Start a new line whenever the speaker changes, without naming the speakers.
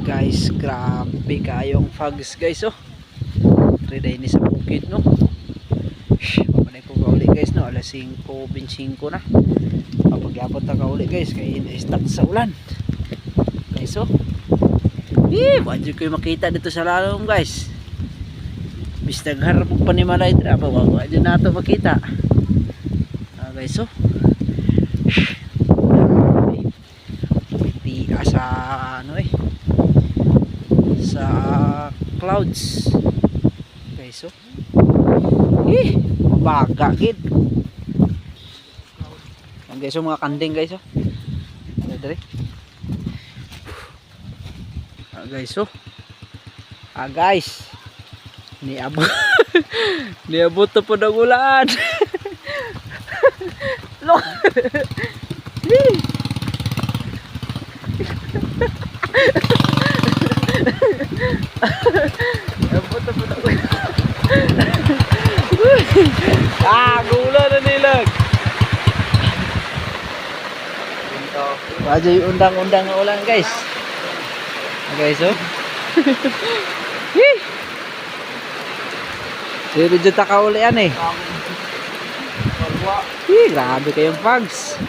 Guys, grabe kayong fogs guys oh. Riday ni sa bukid no. Papanay ko ka uli guys no. Alas 5:25 na. Papagyapot na ka uli guys. Kaya na-stuck sa ulan. Guys oh. Wadyo ko yung makita dito sa lalong guys. Bistag harap pa ni Malay. Wadyo na ito makita. Guys oh. Pitiga sa ano sa clouds guys oh. Baga gid guys oh, mga kanding guys oh. Dali guys oh. Guys niabot niabot na po ng ulan. Look. Gula na nilag. Aja yung undang-undang ng ulan guys. Guys oh. Dito dyan taka ulian eh. Grabe kayong fogs.